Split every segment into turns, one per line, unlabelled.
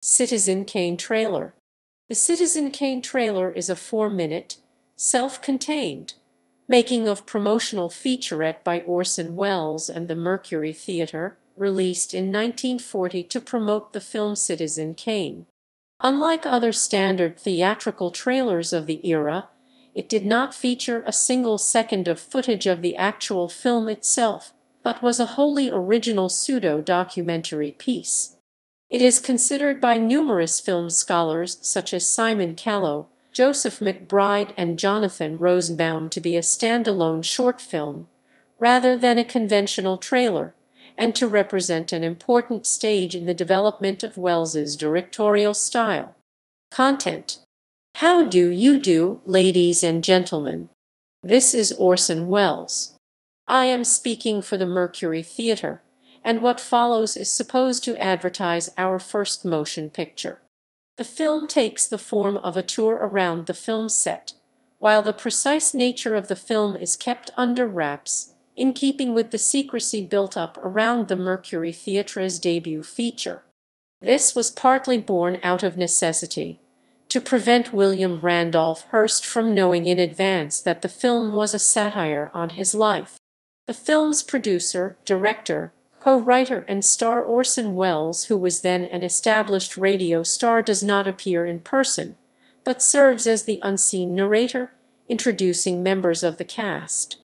Citizen Kane trailer. The Citizen Kane trailer is a 4-minute, self-contained, making-of promotional featurette by Orson Welles and the Mercury Theatre, released in 1940 to promote the film Citizen Kane. Unlike other standard theatrical trailers of the era, it did not feature a single second of footage of the actual film itself, but was a wholly original pseudo-documentary piece. It is considered by numerous film scholars such as Simon Callow, Joseph McBride and Jonathan Rosenbaum to be a standalone short film, rather than a conventional trailer, and to represent an important stage in the development of Welles's directorial style. Content. How do you do, ladies and gentlemen? This is Orson Welles. I am speaking for the Mercury Theatre, and what follows is supposed to advertise our first motion picture. The film takes the form of a tour around the film set, while the precise nature of the film is kept under wraps, in keeping with the secrecy built up around the Mercury Theatre's debut feature. This was partly born out of necessity, to prevent William Randolph Hearst from knowing in advance that the film was a satire on his life. The film's producer, director, co-writer and star Orson Welles, who was then an established radio star, does not appear in person, but serves as the unseen narrator, introducing members of the cast.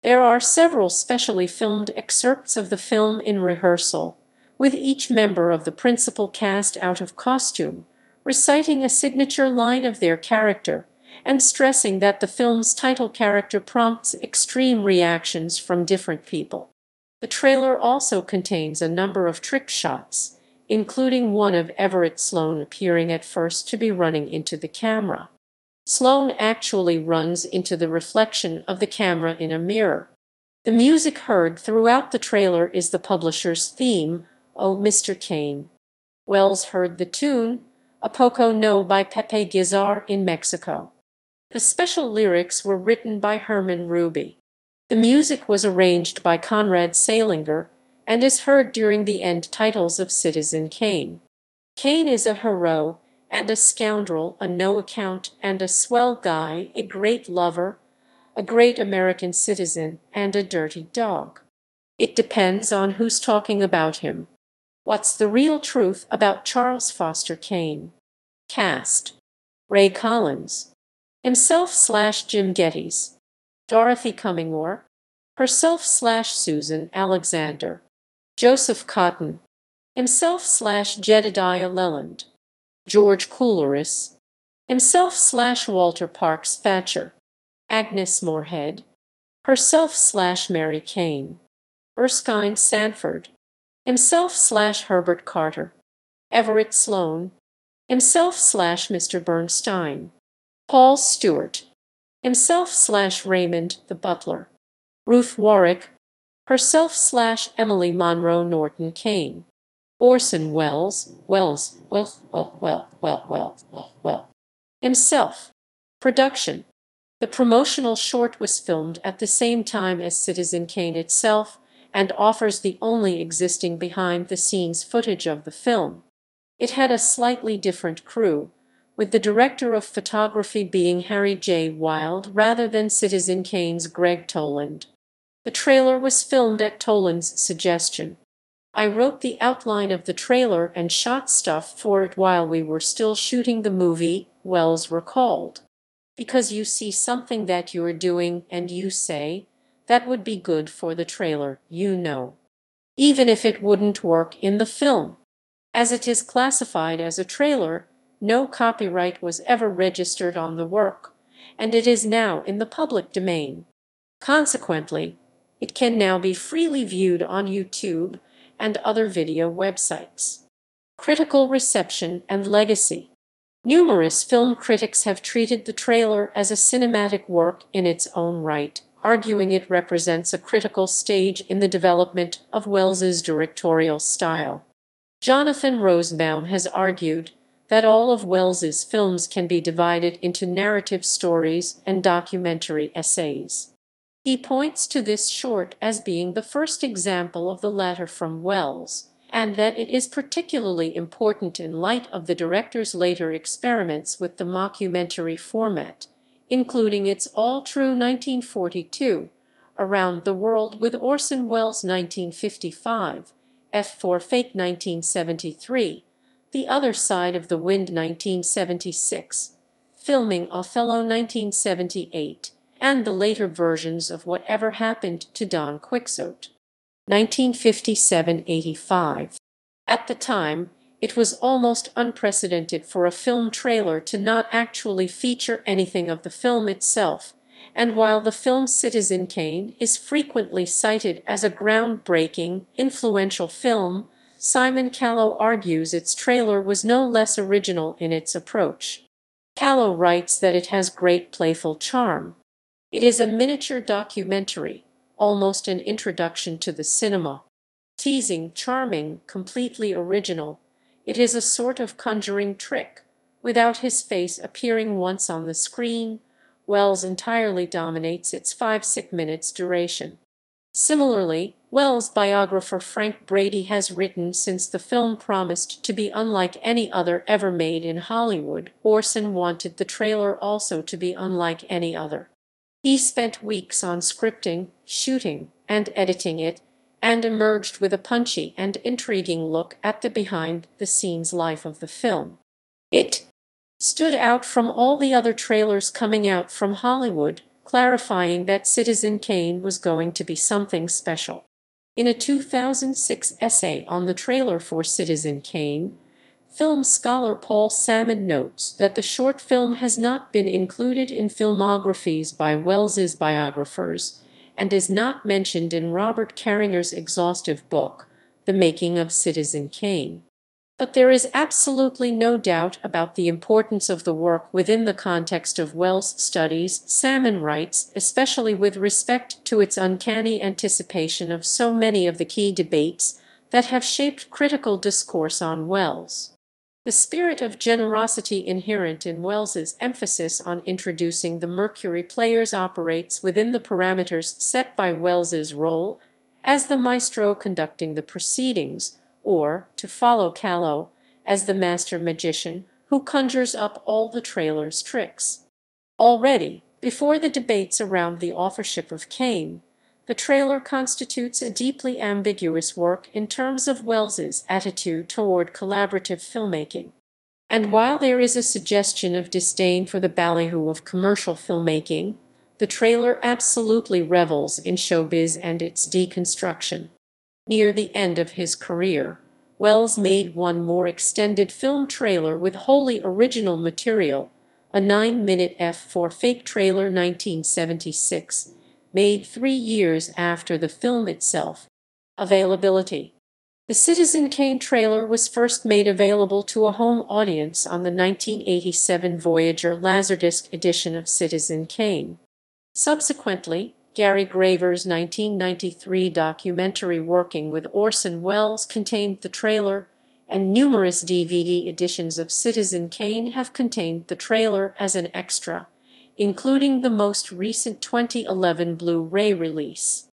There are several specially filmed excerpts of the film in rehearsal, with each member of the principal cast out of costume, reciting a signature line of their character, and stressing that the film's title character prompts extreme reactions from different people. The trailer also contains a number of trick shots, including one of Everett Sloane appearing at first to be running into the camera. Sloane actually runs into the reflection of the camera in a mirror. The music heard throughout the trailer is the publisher's theme, "Oh, Mr. Kane." Welles heard the tune, "A Poco No" by Pepe Guizar in Mexico. The special lyrics were written by Herman Ruby. The music was arranged by Conrad Salinger and is heard during the end titles of Citizen Kane. Kane is a hero and a scoundrel, a no-account and a swell guy, a great lover, a great American citizen, and a dirty dog. It depends on who's talking about him. What's the real truth about Charles Foster Kane? Cast: Ray Collins, himself/Jim Geddes, Dorothy Cummingore, herself/Susan Alexander, Joseph Cotton, himself/Jedediah Leland, George Coulouris, himself/Walter Parks Thatcher, Agnes Moorehead, herself/Mary Kane, Erskine Sanford, himself/Herbert Carter, Everett Sloane, himself/Mr. Bernstein, Paul Stewart, himself/Raymond the butler, Ruth Warwick, herself/Emily Monroe Norton Kane, Orson Welles, himself. Production. The promotional short was filmed at the same time as Citizen Kane itself and offers the only existing behind-the-scenes footage of the film. It had a slightly different crew, with the director of photography being Harry J. Wilde rather than Citizen Kane's Greg Toland. The trailer was filmed at Toland's suggestion. "I wrote the outline of the trailer and shot stuff for it while we were still shooting the movie," Welles recalled. "Because you see something that you're doing and you say, that would be good for the trailer, you know. Even if it wouldn't work in the film. As it is classified as a trailer, no copyright was ever registered on the work, and it is now in the public domain. Consequently, it can now be freely viewed on YouTube and other video websites." Critical reception and legacy. Numerous film critics have treated the trailer as a cinematic work in its own right, arguing it represents a critical stage in the development of Welles's directorial style. Jonathan Rosenbaum has argued that all of Welles's films can be divided into narrative stories and documentary essays. He points to this short as being the first example of the latter from Welles, and that it is particularly important in light of the director's later experiments with the mockumentary format, including its all-true 1942, Around the World with Orson Welles 1955, F for Fake 1973, The Other Side of the Wind 1976, Filming Othello 1978, and the later versions of Whatever Happened to Don Quixote 1957-85. At the time, it was almost unprecedented for a film trailer to not actually feature anything of the film itself, and while the film Citizen Kane is frequently cited as a groundbreaking, influential film, Simon Callow argues its trailer was no less original in its approach. Callow writes that it has great playful charm. It is a miniature documentary, almost an introduction to the cinema. Teasing, charming, completely original, it is a sort of conjuring trick. Without his face appearing once on the screen, Welles entirely dominates its 5-6 minutes duration. Similarly, Welles' biographer Frank Brady has written, since the film promised to be unlike any other ever made in Hollywood, Orson wanted the trailer also to be unlike any other. He spent weeks on scripting, shooting, and editing it, and emerged with a punchy and intriguing look at the behind-the-scenes life of the film. It stood out from all the other trailers coming out from Hollywood, clarifying that Citizen Kane was going to be something special. In a 2006 essay on the trailer for Citizen Kane, film scholar Paul Salmon notes that the short film has not been included in filmographies by Welles's biographers and is not mentioned in Robert Carringer's exhaustive book, The Making of Citizen Kane. But there is absolutely no doubt about the importance of the work within the context of Welles' studies, Salmon writes, especially with respect to its uncanny anticipation of so many of the key debates that have shaped critical discourse on Welles. The spirit of generosity inherent in Welles's emphasis on introducing the Mercury players operates within the parameters set by Welles's role as the maestro conducting the proceedings, or, to follow Callow, as the master magician who conjures up all the trailer's tricks. Already, before the debates around the authorship of Kane, the trailer constitutes a deeply ambiguous work in terms of Welles's attitude toward collaborative filmmaking. And while there is a suggestion of disdain for the ballyhoo of commercial filmmaking, the trailer absolutely revels in showbiz and its deconstruction. Near the end of his career, Welles made one more extended film trailer with wholly original material, a 9-minute F for Fake trailer 1976, made 3 years after the film itself. Availability. The Citizen Kane trailer was first made available to a home audience on the 1987 Voyager Laserdisc edition of Citizen Kane. Subsequently, Gary Graver's 1993 documentary Working with Orson Welles contained the trailer, and numerous DVD editions of Citizen Kane have contained the trailer as an extra, including the most recent 2011 Blu-ray release.